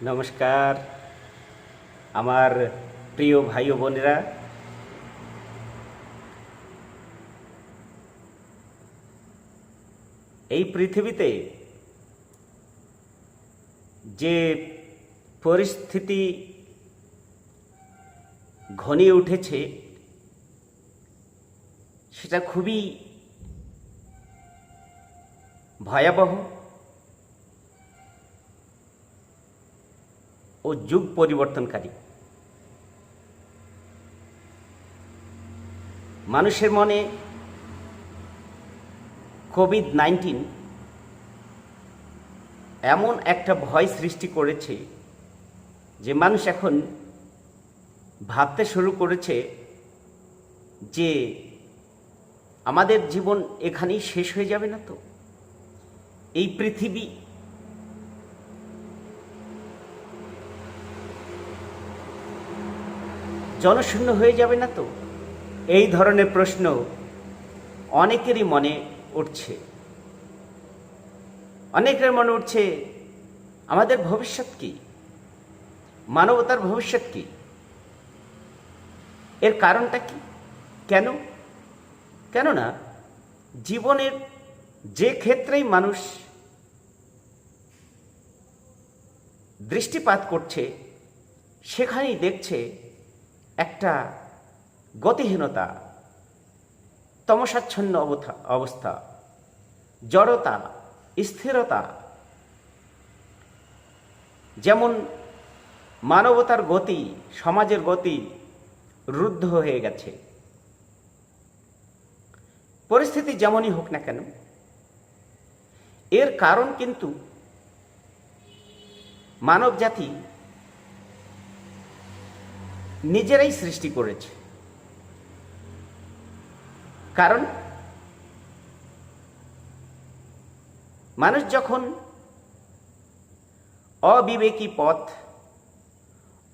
নমস্কার আমার প্রিয় ভাই ও বোনেরা। এই পৃথিবীতে যে পরিস্থিতি ঘনিয়ে উঠেছে সেটা খুবই ভয়াবহ ও যুগ পরিবর্তনকারী। মানুষের মনে কোভিড-19 এমন একটা ভয় সৃষ্টি করেছে যে মানুষ এখন ভাবতে শুরু করেছে যে আমাদের জীবন এখানেই শেষ হয়ে যাবে না তো, এই পৃথিবী জনশূন্য হয়ে যাবে না তো। এই ধরনের প্রশ্ন অনেকেরই মনে উঠছে। অনেকের মনে উঠছে আমাদের ভবিষ্যৎ কি, মানবতার ভবিষ্যৎ কি, এর কারণটা কি, কেননা জীবনের যে ক্ষেত্রেই মানুষ দৃষ্টিপাত করছে সেখানেই দেখছে একটা গতিহীনতা, তমসাচ্ছন্ন অবস্থা, জড়তা, স্থিরতা। যেমন মানবতার গতি, সমাজের গতি রুদ্ধ হয়ে গেছে। পরিস্থিতি যেমনই হোক না কেন, এর কারণ কিন্তু মানব জাতি নিজেরাই সৃষ্টি করেছে। কারণ মানুষ যখন অবিবেকী পথ,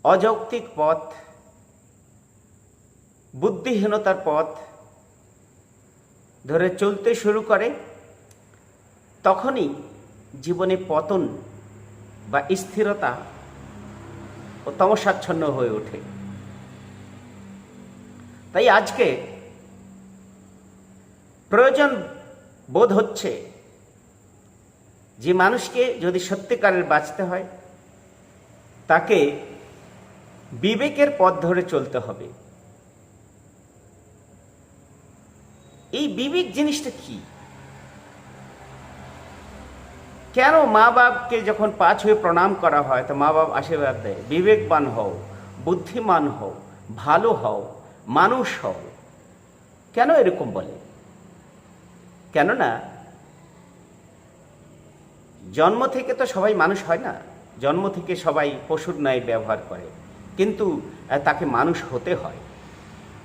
অযৌক্তিক পথ, বুদ্ধিহীনতার পথ ধরে চলতে শুরু করে, তখনই জীবনে পতন বা স্থিরতা ও তমসাচ্ছন্ন হয়ে ওঠে। তাই আজকে প্রয়োজন বোধ হচ্ছে যে মানুষকে যদি সত্যিকারের বাঁচতে হয় তাকে বিবেকের পথ ধরে চলতে হবে। এই বিবেক জিনিসটা কি? কেন মা বাপকে যখন পা ছুঁয়ে প্রণাম করা হয় তো মা বাপ আশীর্বাদ দেয়, বিবেকবান হও, বুদ্ধিমান হও, ভালো হও, মানুষ হও? কেন এরকম বলে? কেননা জন্ম থেকে তো সবাই মানুষ হয় না, জন্ম থেকে সবাই পশুর ন্যায় ব্যবহার করে, কিন্তু তাকে মানুষ হতে হয়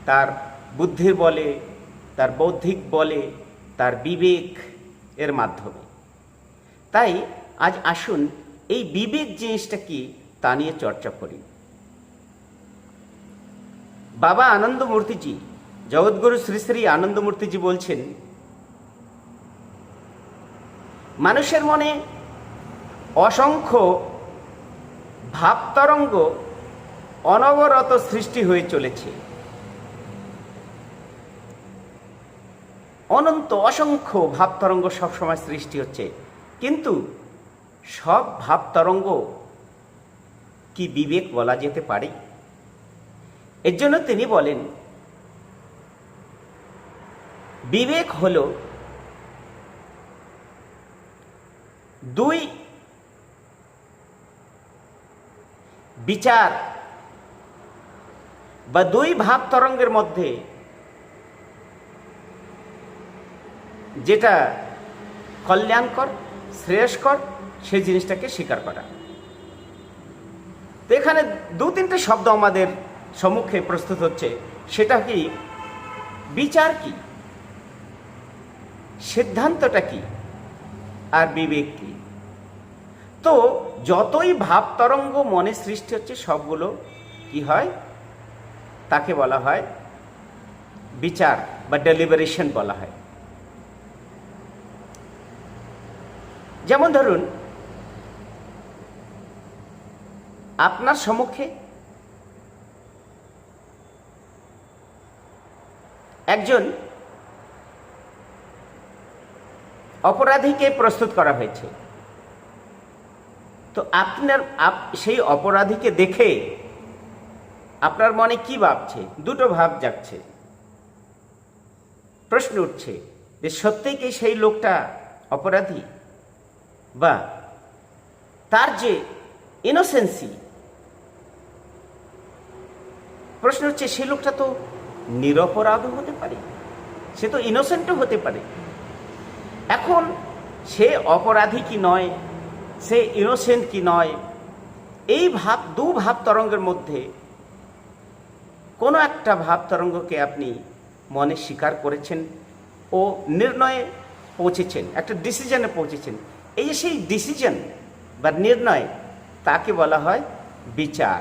তার বুদ্ধির বলে, তার বৌদ্ধিক বলে, তার বিবেক এর মাধ্যমে। তাই আজ আসুন এই বিবেক জিনিসটা কি তা নিয়ে চর্চা করি। বাবা আনন্দমূর্তিজি, জগৎগুরু শ্রী শ্রী আনন্দমূর্তিজি বলছেন, মানুষের মনে অসংখ্য ভাবতরঙ্গ অনবরত সৃষ্টি হয়ে চলেছে। অনন্ত অসংখ্য ভাবতরঙ্গ সবসময় সৃষ্টি হচ্ছে, কিন্তু সব ভাবতরঙ্গ কি বিবেক বলা যেতে পারে? এর জন্য তিনি বলেন, বিবেক হল দুই বিচার বা দুই ভাব তরঙ্গের মধ্যে যেটা কল্যাণকর, শ্রেয়স্কর, সেই জিনিসটাকে স্বীকার করা। তো এখানে দু তিনটে শব্দ আমাদের সম্মুখে প্রস্তুত হচ্ছে। সেটা কি? বিচার কি, সিদ্ধান্তটা কি, আর বিবেক কি। তো যতই ভাব তরঙ্গ মনে সৃষ্টি হচ্ছে সবগুলো কি হয়? তাকে বলা হয় বিচার বা ডেলিবারেশন বলা হয়। যেমন ধরুন আপনার সম্মুখে একজন অপরাধীকে প্রস্তুত করা হয়েছে, তো সেই অপরাধীকে দেখে আপনার মনে কি ভাবছে? দুটো ভাব জাগছে। প্রশ্ন উঠছে যে সত্যিই কি সেই লোকটা অপরাধী, বা তার যে ইনোসেন্সি, প্রশ্ন হচ্ছে সেই লোকটা তো নিরপরাধও হতে পারে, সে তো ইনোসেন্টও হতে পারে। এখন সে অপরাধী কি নয়, সে ইনোসেন্ট কি নয়, এই দু ভাব তরঙ্গের মধ্যে কোনো একটা ভাব তরঙ্গকে আপনি মনে স্বীকার করেছেন ও নির্ণয়ে পৌঁছেছেন, একটা ডিসিশনে পৌঁছেছেন। এই যে সেই ডিসিশন বা নির্ণয়, তাকে বলা হয় বিচার।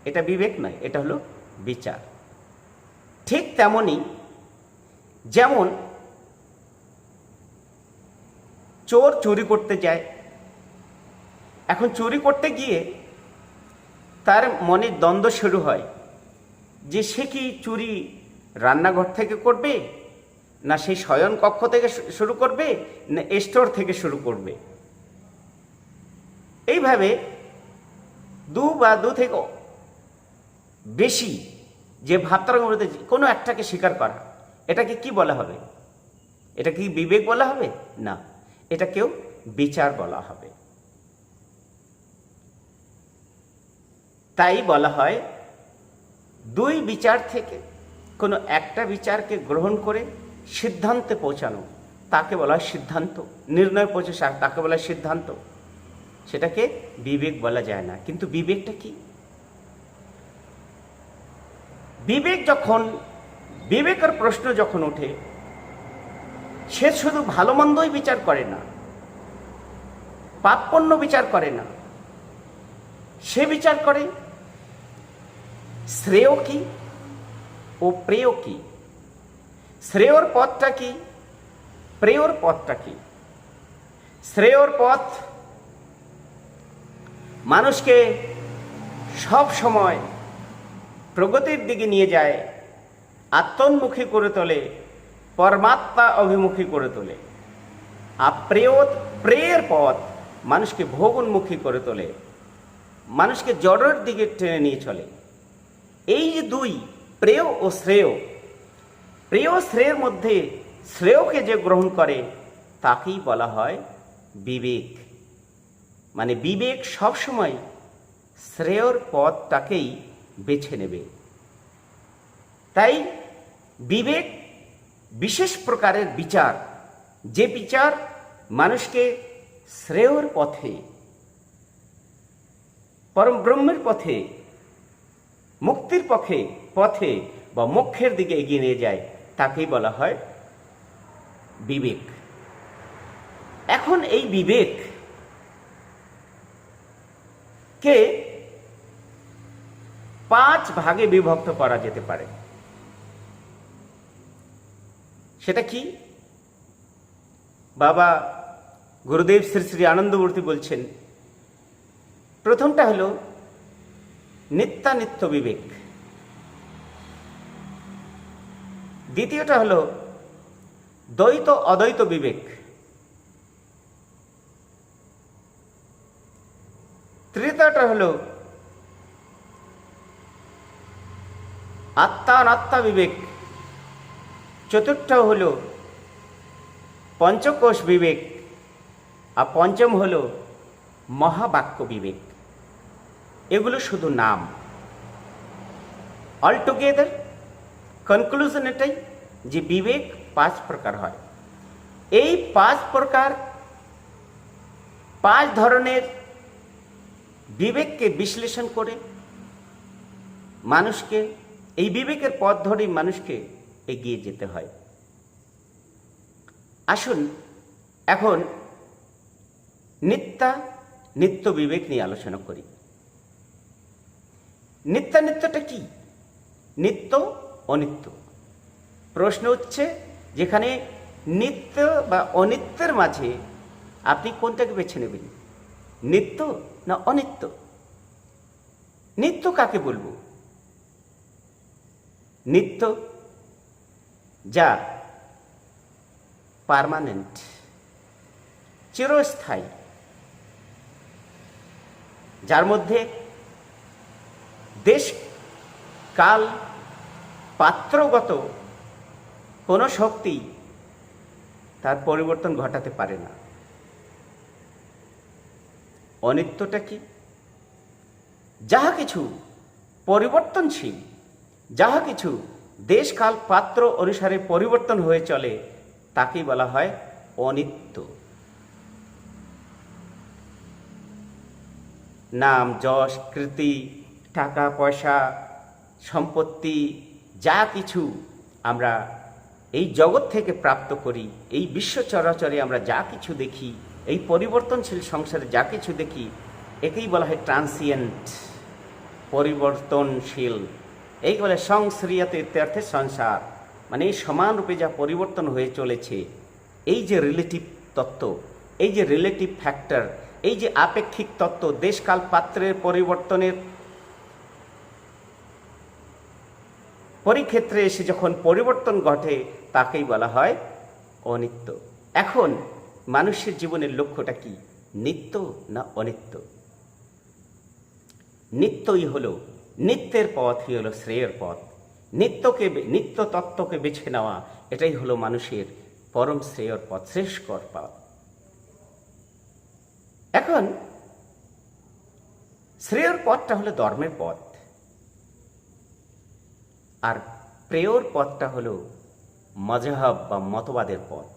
এটা বিবেক নয়, এটা হলো বিচার। ঠিক তেমনি যেমন চোর চুরি করতে যায়, এখন চুরি করতে গিয়ে তার মনে দ্বন্দ্ব শুরু হয় যে সে কি চুরি রান্নাঘর থেকে করবে, না সেই শয়ন কক্ষ থেকে শুরু করবে, না স্টোর থেকে শুরু করবে। এইভাবে দু থেকে বেশি যে ভাবতরঙ্গের মধ্যে কোনো একটাকে স্বীকার করা, এটাকে কি বলা হবে? এটা কি বিবেক বলা হবে? না, এটাকেও বিচার বলা হবে। তাই বলা হয় দুই বিচার থেকে কোনো একটা বিচারকে গ্রহণ করে সিদ্ধান্তে পৌঁছানো, তাকে বলা হয় সিদ্ধান্ত। নির্ণয় পৌঁছে তাকে বলা হয় সিদ্ধান্ত। সেটাকে বিবেক বলা যায় না। কিন্তু বিবেকটা কি? বিবেকের প্রশ্ন যখন ওঠে, সে শুধু ভালো মন্দই বিচার করে না, পাপ পুণ্য বিচার করে না, সে বিচার করে শ্রেয় কি ও প্রেয় কি, শ্রেয়র পথটা কি, প্রেয়র পথটা কি। শ্রেয়র পথ মানুষকে সব সময় প্রগতির দিকে নিয়ে যায়, আত্মোন্মুখী করে তোলে, পরমাত্মা অভিমুখী করে তোলে। আর প্রেয়ের পথ মানুষকে ভোগোন্মুখী করে তোলে, মানুষকে জড়ের দিকে টেনে নিয়ে চলে। এই যে দুই, প্রেয় ও শ্রেয়, প্রেয় শ্রেয়ের মধ্যে শ্রেয়কে যে গ্রহণ করে তাকেই বলা হয় বিবেক। মানে বিবেক সবসময় শ্রেয়র পথটাকেই বেছে নেবে। তাই বিবেক বিশেষ প্রকারের বিচার, যে বিচার মানুষকে শ্রেয়র পথে, পরম ব্রহ্মের পথে, মুক্তির পথে বা মোক্ষের দিকে এগিয়ে নিয়ে যায়, তাকেই বলা হয় বিবেক। এখন এই বিবেক কে 5 ভাগে বিভক্ত করা যেতে পারে। সেটা কি? বাবা গুরুদেব শ্রী শ্রী আনন্দমূর্তি বলছেন, প্রথমটা হলো নিত্যানিত্য বিবেক, দ্বিতীয়টা হলো দ্বৈত অদ্বৈত বিবেক, তৃতীয়টা হলো আত্মানাত্মা বিবেক, চতুর্থ হলো পঞ্চকোশ বিবেক, আর পঞ্চম হলো মহাবাক্য বিবেক। এগুলো শুধু নাম। অলটুগেদার কনক্লুশন এটাই যে বিবেক 5 প্রকার হয়। এই 5 প্রকার, 5 ধরনের বিবেককে বিশ্লেষণ করে মানুষকে, এই বিবেকের পথ ধরেই মানুষকে এগিয়ে যেতে হয়। আসুন এখন নিত্য বিবেক নিয়ে আলোচনা করি। নিত্যানিত্যটা কি? নিত্য অনিত্য। প্রশ্ন হচ্ছে, যেখানে নিত্য বা অনিত্যের মাঝে আপনি কোনটাকে বেছে নেবেন? নিত্য না অনিত্য? নিত্য কাকে বলবো? নিত্য যা পার্মানেন্ট, চিরস্থায়ী, যার মধ্যে দেশ কাল পাত্রগত কোনো শক্তি তার পরিবর্তন ঘটাতে পারে না। অনিত্যটা কি? যাহা কিছু পরিবর্তনশীল, যাহা কিছু দেশ কাল পাত্র অনুসারে পরিবর্তন হয়ে চলে, তাকেই বলা হয় অনিত্য। নাম, যশ, কীর্তি, টাকা পয়সা, সম্পত্তি, যা কিছু আমরা এই জগৎ থেকে প্রাপ্ত করি, এই বিশ্ব চরাচরে আমরা যা কিছু দেখি, এই পরিবর্তনশীল সংসারে যা কিছু দেখি, একেই বলা হয় ট্রান্সিয়েন্ট, পরিবর্তনশীল। এই বলে সংশ্রিয়তে ইত্যর্থে সংসার, মানে এই সমানরূপে যা পরিবর্তন হয়ে চলেছে, এই যে রিলেটিভ তত্ত্ব, এই যে রিলেটিভ ফ্যাক্টর, এই যে আপেক্ষিক তত্ত্ব, দেশকাল পাত্রের পরিবর্তনের পরিক্ষেত্রে এসে যখন পরিবর্তন ঘটে, তাকেই বলা হয় অনিত্য। এখন মানুষের জীবনের লক্ষ্যটা কি? নিত্য না অনিত্য? নিত্যই হলো, নিত্যের পথই হলো শ্রেয়ের পথ। নিত্য তত্ত্বকে বেছে নেওয়া, এটাই হলো মানুষের পরম শ্রেয়র পথ, শ্রেষ্ঠকর পথ। এখন শ্রেয়র পথটা হলো ধর্মের পথ, আর প্রেয়র পথটা হলো মজহব বা মতবাদের পথ,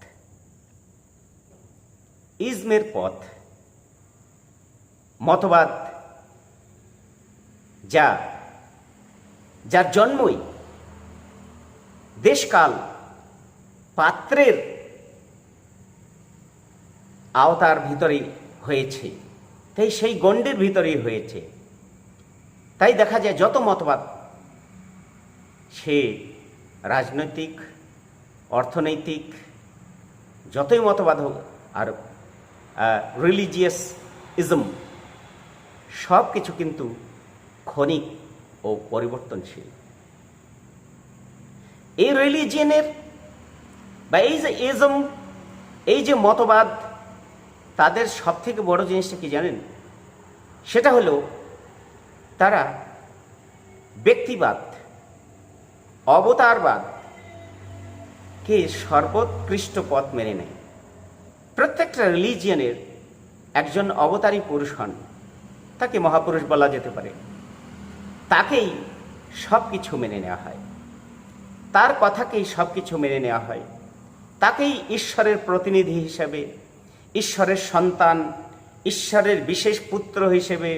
ইজমের পথ। মতবাদ যার জন্মই দেশকাল পাত্রের আওতার ভিতরেই হয়েছে, তাই সেই গণ্ডের ভিতরেই হয়েছে। তাই দেখা যায় যত মতবাদ, সে রাজনৈতিক, অর্থনৈতিক, যতই মতবাদ হোক, আর রিলিজিয়াস ইজম, সব কিছু কিন্তু ক্ষণিক ও পরিবর্তনশীল। এই রিলিজিয়নের বা এই যে ইজম, এই যে মতবাদ, তাদের সব থেকে বড় জিনিসটা কি জানেন? সেটা হলো তারা ব্যক্তিবাদ, অবতারবাদ কে সর্বোৎকৃষ্ট পথ মেনে নেয়। প্রত্যেকটা রিলিজিয়নের একজন অবতারী পুরুষ হন, তাকে মহাপুরুষ বলা যেতে পারে, তাকেই সব কিছু মেনে নেওয়া হয়, তার কথাকেই সব কিছু মেনে নেওয়া হয়, তাকেই ঈশ্বরের প্রতিনিধি হিসেবে, ঈশ্বরের সন্তান, ঈশ্বরের বিশেষ পুত্র হিসেবে,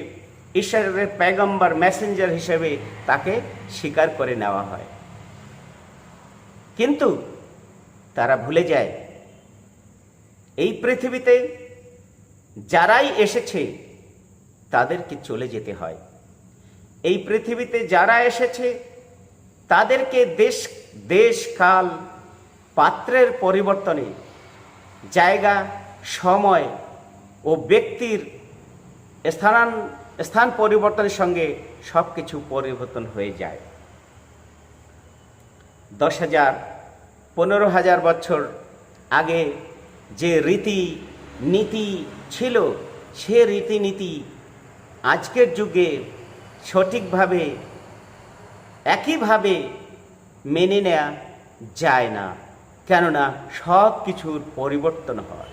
ঈশ্বরের পেগম্বর, মেসেঞ্জার হিসেবে তাকে স্বীকার করে নেওয়া হয়। কিন্তু তারা ভুলে যায়, এই পৃথিবীতে যারাই এসেছে তাদেরকে চলে যেতে হয়। এই পৃথিবীতে যারা এসেছে তাদেরকে দেশ কাল পাত্রের পরিবর্তনে, জায়গা, সময় ও ব্যক্তির স্থান পরিবর্তনের সঙ্গে সব কিছু পরিবর্তন হয়ে যায়। 10,000, 15,000 বছর আগে যে রীতি নীতি ছিল, সে রীতিনীতি আজকের যুগে সঠিকভাবে একইভাবে মেনে নেওয়া যায় না, কেননা সব কিছুর পরিবর্তন হয়।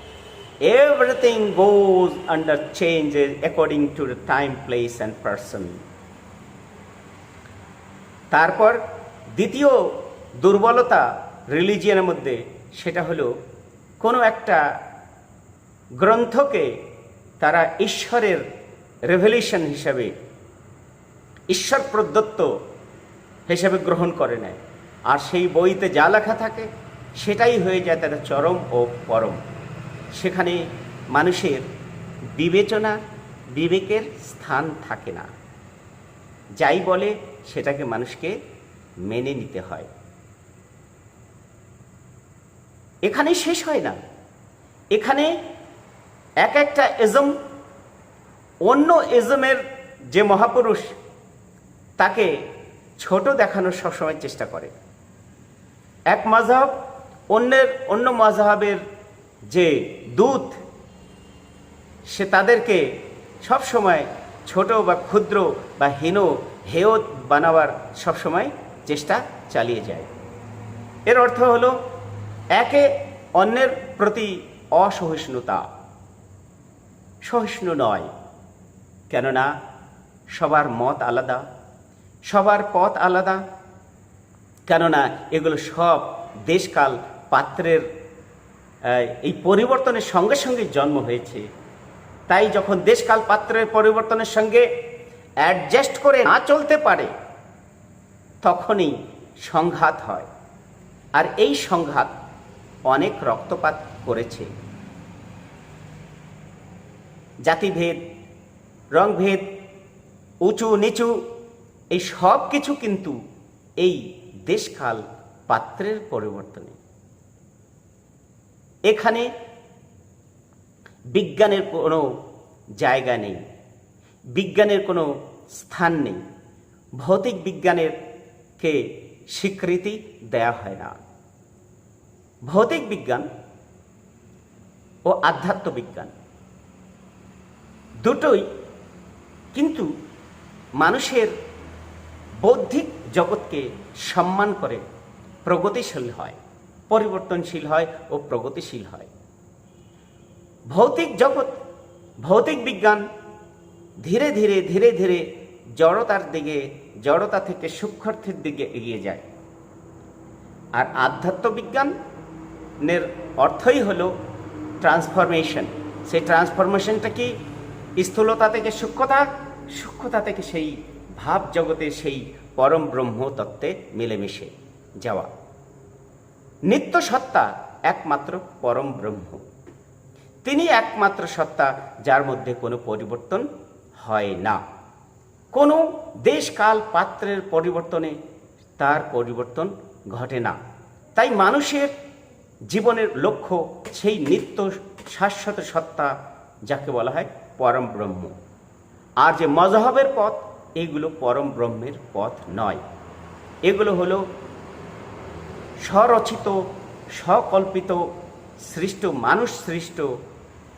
Everything goes under changes according to the time, place and person. তারপর দ্বিতীয় দুর্বলতা রিলিজিয়নের মধ্যে, সেটা হলো কোনো একটা গ্রন্থকে তারা ঈশ্বরের রেভেলেশন হিসাবে, ঈশ্বর প্রদত্ত হিসাবে গ্রহণ করে নেয়, আর সেই বইতে যা লেখা থাকে সেটাই হয়ে যায় তাদের চরম ও পরম। সেখানে মানুষের বিবেচনা, বিবেকের স্থান থাকে না, যাই বলে সেটাকে মানুষকে মেনে নিতে হয়। এখানে শেষ হয় না, এখানে এক একটা ইজম, অন্য ইজমের যে মহাপুরুষ তাকে ছোট দেখানোর সবসময় চেষ্টা করে। এক মাযহাব অন্য মাযহাবের যে দূত, সে তাদেরকে সবসময় ছোট বা ক্ষুদ্র বা হেয় বানাবার সবসময় চেষ্টা চালিয়ে যায়। এর অর্থ হলো একে অন্যের প্রতি অসহিষ্ণুতা, সহিষ্ণু নয়। কেননা সবার মত আলাদা, সবার পথ আলাদা। কেননা এগুলো সব দেশকাল পাত্রের এই পরিবর্তনের সঙ্গে সঙ্গে জন্ম হয়েছে। তাই যখন দেশকাল পাত্রের পরিবর্তনের সঙ্গে অ্যাডজাস্ট করে না চলতে পারে, তখনই সংঘাত হয়। আর এই সংঘাত অনেক রক্তপাত করেছে। জাতিভেদ, রংভেদ, উঁচু নিচু, এই সব কিছু কিন্তু এই দেশকাল পাত্রের পরিবর্তনে। এখানে বিজ্ঞানের কোনো জায়গা নেই, বিজ্ঞানের কোনো স্থান নেই। ভৌতিক বিজ্ঞানেরকে স্বীকৃতি দেয়া হয় না। ভৌতিক বিজ্ঞান ও আধ্যাত্ম বিজ্ঞান দুটোই কিন্তু মানুষের বৌদ্ধিক জগৎকে সম্মান করে প্রগতিশীল হয়, পরিবর্তনশীল হয় ও প্রগতিশীল হয়। ভৌতিক জগৎ, ভৌতিক বিজ্ঞান ধীরে ধীরে ধীরে ধীরে জড়তার দিকে, জড়তা থেকে সূক্ষ্মার্থের দিকে এগিয়ে যায়। আর আধ্যাত্ম বিজ্ঞানের অর্থই হলো ট্রান্সফরমেশন। সেই ট্রান্সফরমেশনটা কি? স্থূলতা থেকে সূক্ষ্মতা, সূক্ষ্মতা থেকে সেই ভাব জগতে, সেই পরম ব্রহ্ম তত্ত্বে মিলেমিশে যাওয়া। নিত্য সত্তা একমাত্র পরম ব্রহ্ম, তিনি একমাত্র সত্তা যার মধ্যে কোনো পরিবর্তন হয় না। কোনো দেশকাল পাত্রের পরিবর্তনে তার পরিবর্তন ঘটে না। তাই মানুষের জীবনের লক্ষ্য সেই নিত্য শাশ্বত সত্তা, যাকে বলা হয় পরম ব্রহ্ম। আর যে মযহবের পথ, এগুলো পরম ব্রহ্মের পথ নয়। এগুলো হলো স্বরচিত, স্বকল্পিত, সৃষ্ট, মানুষ সৃষ্ট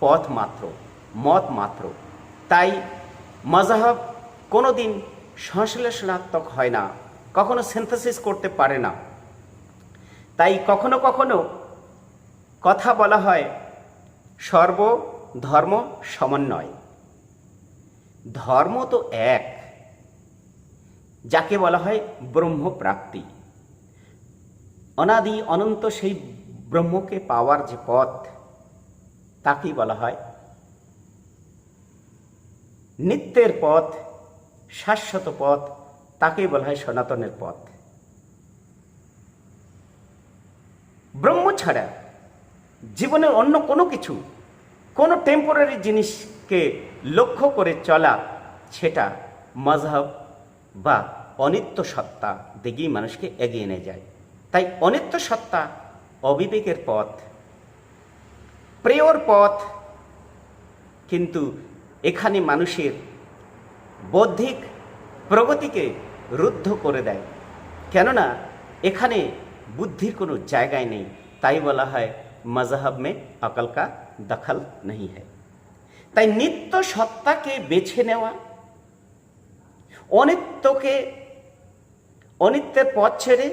পথ মাত্র, মত মাত্র। তাই মযহব কোনো দিন সংশ্লেষণাত্মক হয় না, কখনো সিনথেসিস করতে পারে না। তাই কখনো কখনো কথা বলা হয় সর্বধর্ম সমন্বয়। ধর্ম তো এক, যাকে বলা হয় ব্রহ্মপ্রাপ্তি। অনাদি অনন্ত সেই ব্রহ্মকে পাওয়ার যে পথ, তাকেই বলা হয় নিত্যের পথ, শাশ্বত পথ, তাকেই বলা হয় সনাতনের পথ। ব্রহ্ম ছাড়া জীবনের অন্য কোনো কিছু, কোনো টেম্পোরারি জিনিসকে লক্ষ্য করে চলা, সেটা মযহব বা অনিত্য সত্তা দিকেই মানুষকে এগিয়ে নিয়ে যায়। তাই অনিত্য সত্তা অবিবেকের পথ, প্রেয়র পথ, কিন্তু এখানে মানুষের বৌদ্ধিক প্রগতিকে রুদ্ধ করে দেয়। কেননা এখানে বুদ্ধির কোনো জায়গায় নেই। তাই বলা হয় মযহব মে আকল কা দখল नहीं है। তাই নিত্য সত্তাকে বেছে নেওয়া, অনিত্যের পথ ছেড়ে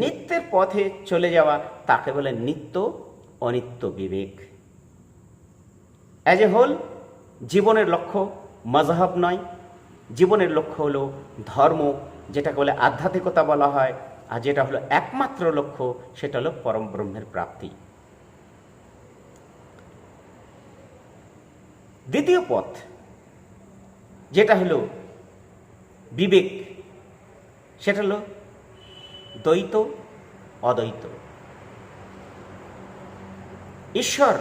নিত্যের পথে চলে যাওয়া, তাকে বলে নিত্য অনিত্য বিবেক। অ্যাজ এ হোল জীবনের লক্ষ্য মযহব নয়, জীবনের লক্ষ্য হলো ধর্ম, যেটাকে বলে আধ্যাত্মিকতা বলা হয়। আর যেটা হলো একমাত্র লক্ষ্য, সেটা হলো পরম ব্রহ্মের প্রাপ্তি। দ্বিতীয় পথ, যেটা হলো বিবেক, সেটা হলো দ্বৈত অদ্বৈত। ঈশ্বর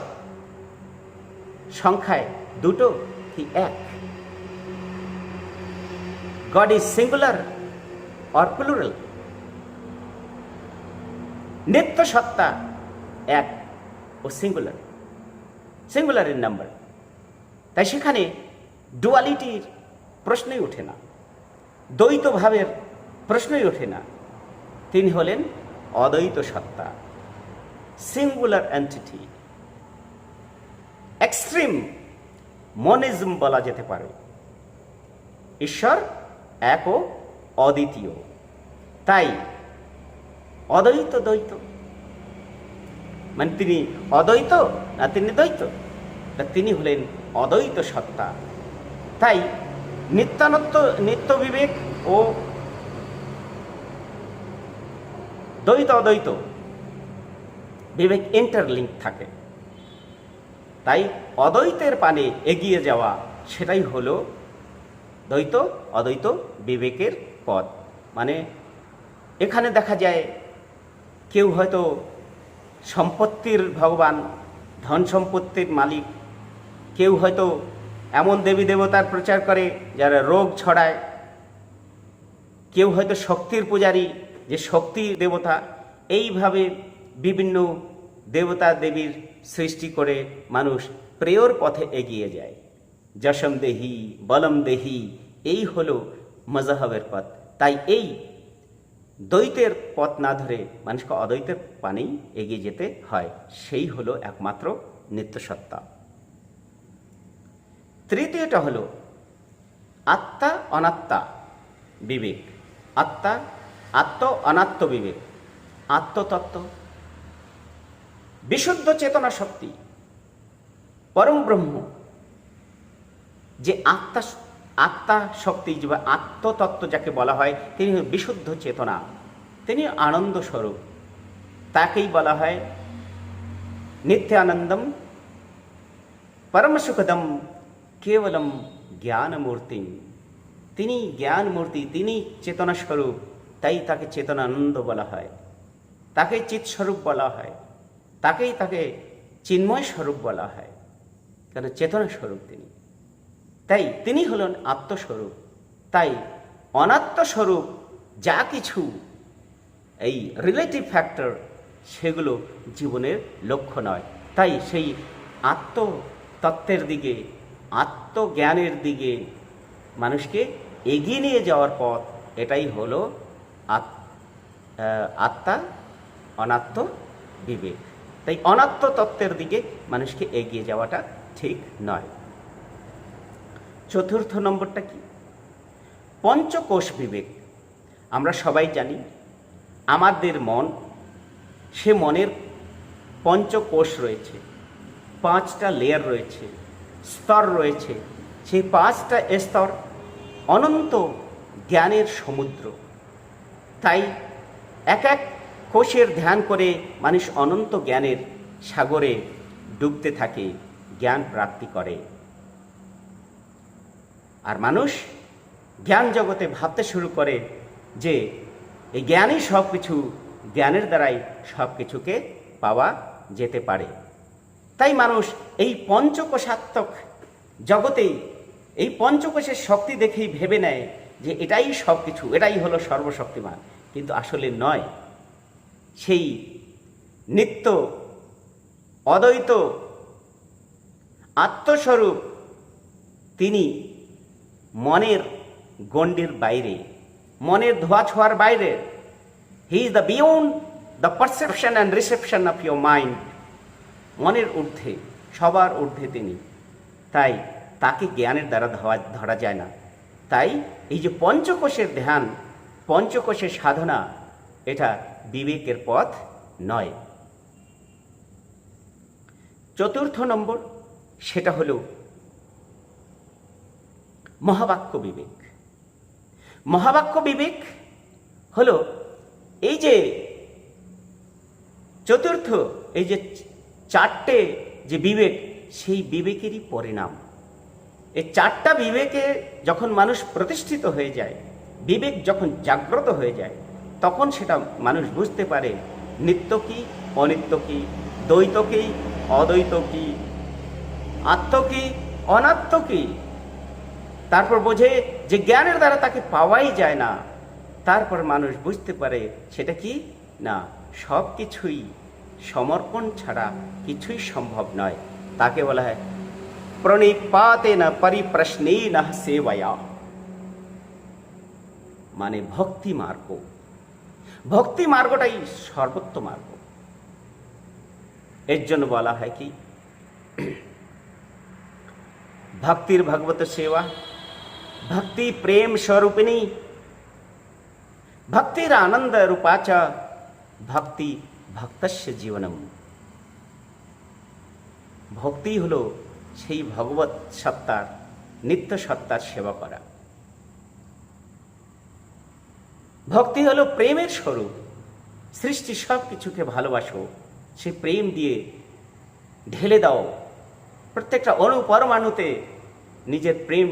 সংখ্যায় দুটো কি এক? God is singular or plural? নিত্য সত্তা এক ও সিঙ্গুলার, সিঙ্গুলার ইন নাম্বার। তাই সেখানে ডুয়ালিটির প্রশ্নই ওঠে না, দ্বৈত ভাবের প্রশ্নই ওঠে না। তিনি হলেন অদ্বৈত সত্তা, সিঙ্গুলার এন্টিটি, এক্সট্রিম মনিজম বলা যেতে পারে। ঈশ্বর এক ও অদ্বিতীয়, তাই অদ্বৈত দ্বৈত মানে তিনি অদ্বৈত না তিনি দ্বৈত, তিনি হলেন অদ্বৈত সত্তা। তাই নিত্য বিবেক ও দ্বৈত অদ্বৈত বিবেক ইন্টারলিঙ্ক থাকে। তাই অদ্বৈতের পানে এগিয়ে যাওয়া সেটাই হলো দ্বৈত অদ্বৈত বিবেকের পথ। মানে এখানে দেখা যায় কেউ হয়তো সম্পত্তির ভগবান, ধন সম্পত্তির মালিক, কেউ হয়তো এমন দেবী দেবতার প্রচার করে যারা রোগ ছড়ায়, কেউ হয়তো শক্তির পূজারী, যে শক্তি দেবতা। এইভাবে বিভিন্ন দেবতা দেবীর সৃষ্টি করে মানুষ প্রেয়র পথে এগিয়ে যায়। যশম দেহি বলম দেহি, এই হলো মজহবের পথ। তাই এই দ্বৈতের পথ না ধরে মানুষকে অদ্বৈতের পানেই এগিয়ে যেতে হয়, সেই হলো একমাত্র নিত্যসত্তা। তৃতীয়টা হলো আত্মা অনাত্মা বিবেক। আত্ম অনাত্ম বিবেক, আত্মতত্ত্ব, বিশুদ্ধ চেতনা শক্তি, পরম ব্রহ্ম, যে আত্মা শক্তি বা আত্মতত্ত্ব যাকে বলা হয়, তিনি বিশুদ্ধ চেতনা, তিনি আনন্দ স্বরূপ। তাকেই বলা হয় নিত্যানন্দম পরম সুখদম কেবলম জ্ঞানমূর্তি। তিনি জ্ঞানমূর্তি, তিনি চেতনা স্বরূপ, তাই তাকে চেতনানন্দ বলা হয়, তাকে চিৎস্বরূপ বলা হয়, তাকে চিন্ময় স্বরূপ বলা হয়, কেন চেতনা স্বরূপ তিনি। তাই তিনি হলেন আত্মস্বরূপ। তাই অনাত্মস্বরূপ যা কিছু এই রিলেটিভ ফ্যাক্টর, সেগুলো জীবনের লক্ষ্য নয়। তাই সেই আত্মতত্ত্বের দিকে, আত্মজ্ঞানের দিকে মানুষকে এগিয়ে নিয়ে যাওয়ার পথ, এটাই হলো আত্মা অনাত্ম বিবেক। তাই অনাত্ম তত্ত্বের দিকে মানুষকে এগিয়ে যাওয়াটা ঠিক নয়। চতুর্থ নম্বরটা কি? পঞ্চকোষ বিবেক। আমরা সবাই জানি আমাদের মন, সে মনের পঞ্চকোষ রয়েছে, 5টা লেয়ার রয়েছে, স্তর রয়েছে। সেই 5টা স্তর অনন্ত জ্ঞানের সমুদ্র। তাই এক এক কোষের ধ্যান করে মানুষ অনন্ত জ্ঞানের সাগরে ডুবতে থাকে, জ্ঞান প্রাপ্তি করে। আর মানুষ জ্ঞান জগতে ভাবতে শুরু করে যে এই জ্ঞানই সব কিছু, জ্ঞানের দ্বারাই সব কিছুকে পাওয়া যেতে পারে। তাই মানুষ এই পঞ্চকোষাত্মক জগতেই এই পঞ্চকোষের শক্তি দেখেই ভেবে নেয় যে এটাই সব কিছু, এটাই হলো সর্বশক্তিমান। কিন্তু আসলে নয়। সেই নিত্য অদ্বৈত আত্মস্বরূপ তিনি মনের গণ্ডির বাইরে, মনের ধোয়া ছোঁয়ার বাইরে। He is the beyond the perception and reception of your mind. মনের ঊর্ধ্বে, সবার ঊর্ধ্বে তিনি। তাই তাকে জ্ঞানের দ্বারা ধরা যায় না। তাই এই যে পঞ্চকোষের ধ্যান, পঞ্চকোষের সাধনা, এটা বিবেকের পথ নয়। চতুর্থ নম্বর, সেটা হলো মহাবাক্য বিবেক। মহাবাক্য বিবেক হলো এই যে চতুর্থ, এই যে 4টে যে বিবেক, সেই বিবেকেরই পরিণাম। এই 4টা বিবেকে যখন মানুষ প্রতিষ্ঠিত হয়ে যায়, বিবেক যখন জাগ্রত হয়ে যায়, তখন সেটা মানুষ বুঝতে পারে নিত্য কি, অনিত্য কি, দ্বৈত কি, অদ্বৈত কি, আত্ম কি, অনাত্ম কি। তারপর বোঝে যে জ্ঞানের দ্বারা তাকে পাওয়াই যায় না। তারপর মানুষ বুঝতে পারে সেটা কি না, সব কিছুই সমর্পণ ছাড়া কিছুই সম্ভব নয়। তাকে বলা হয় প্রণিপাতেন পরিপ্রশ্নেন সেবয়া, মানে ভক্তি মার্গ। ভক্তি মার্গটাই সর্বোত্তম মার্গ। এর জন্য বলা হয় কি, ভক্তির ভগবত সেবা, ভক্তি প্রেম স্বরূপিণী, ভক্তির আনন্দ রূপাচ, ভক্তি ভক্তস্য জীবনম। ভক্তি হলো সেই ভগবত সত্তার, নিত্য সত্তার সেবা করা। ভক্তি হলো প্রেমের স্বরূপ। সৃষ্টি সব কিছুকে ভালোবাসো, সেই প্রেম দিয়ে ঢেলে দাও, প্রত্যেকটা অণু পরমাণুতে নিজের প্রেম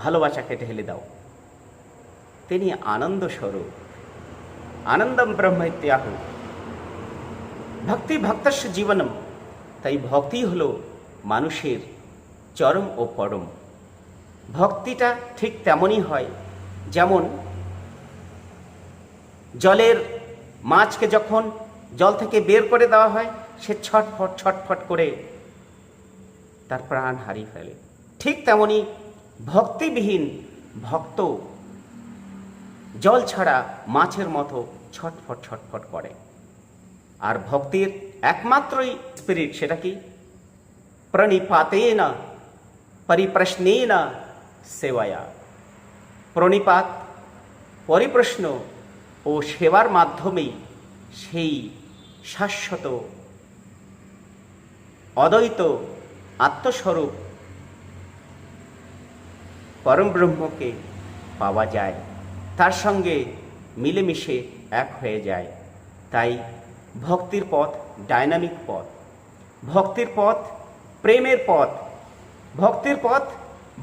ভালোবাসাকে ঢেলে দাও। তিনি আনন্দ স্বরূপ, আনন্দম ব্রহ্ম ইত্যাহ। ভক্তি ভক্তস্য জীবনম। তাই ভক্তি হলো মানুষের চরম ও পরম। ভক্তিটা ঠিক তেমনই হয় যেমন জলের মাছকে যখন জল থেকে বের করে দেওয়া হয়, সে ছটফট ছটফট করে তার প্রাণ হারিয়ে ফেলে। ঠিক তেমনি ভক্তিবিহীন ভক্ত জল ছাড়া মাছের মতো ছটফট ছটফট করে। আর ভক্তির একমাত্রই স্পিরিট, সেটা কি? প্রণিপাতেন পরিপ্রশ্নেন সেবায়া। প্রণিপাত, পরিপ্রশ্ন ও সেবার মাধ্যমেই সেই শাশ্বত অদ্বৈত আত্মস্বরূপ পরম ব্রহ্মকে পাওয়া যায়, তার সঙ্গে মিলেমিশে এক হয়ে যায়। তাই ভক্তির পথ ডাইনামিক পথ, ভক্তির পথ প্রেমের পথ, ভক্তির পথ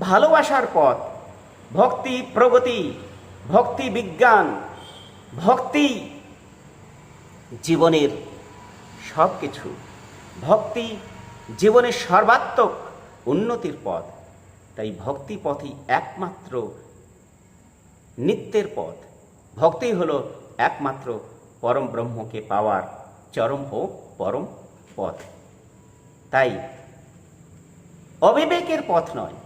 ভালোবাসার পথ, ভক্তি প্রগতি, ভক্তি বিজ্ঞান, ভক্তি জীবনের সব কিছু, ভক্তি জীবনের সর্বাত্মক উন্নতির পথ। তাই ভক্তি পথই একমাত্র নিত্যের পথ। ভক্তি হলো একমাত্র পরম ব্রহ্মকে পাওয়ার চরম ও পরম পথ। তাই অবিবেকের পথ নয়।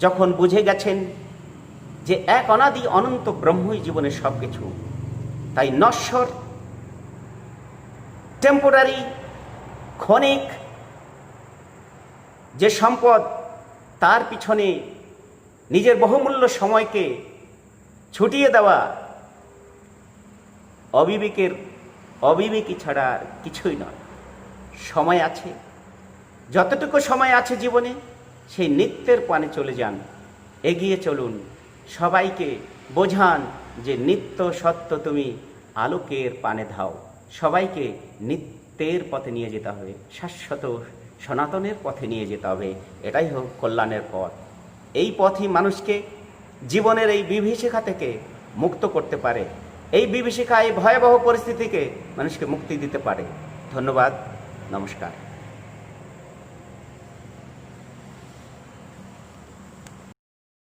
যখন বুঝে গেছেন যে এক অনাদি অনন্ত ব্রহ্মই জীবনের সব কিছু, তাই নশ্বর, টেম্পোরারি, ক্ষণিক যে সম্পদ, তার পিছনে নিজের বহুমূল্য সময়কে ছুটিয়ে দেওয়া অবিবেকী ছাড়া আর কিছুই নয়। সময় আছে, যতটুকু সময় আছে জীবনে, সেই নিত্যের পানে চলে যান, এগিয়ে চলুন, সবাইকে বোঝান যে নিত্য সত্য তুমি আলোকের পানে ধাও। সবাইকে নিত্যের পথে নিয়ে যেতে হবে, শাশ্বত সনাতনের পথে নিয়ে যেতে হবে। এটাই হোক কল্যাণের পথ। এই পথই মানুষকে জীবনের এই বিভীষিকা থেকে মুক্ত করতে পারে। এই বিভীষিকা, এই ভয়াবহ পরিস্থিতিকে মানুষকে মুক্তি দিতে পারে। ধন্যবাদ, নমস্কার।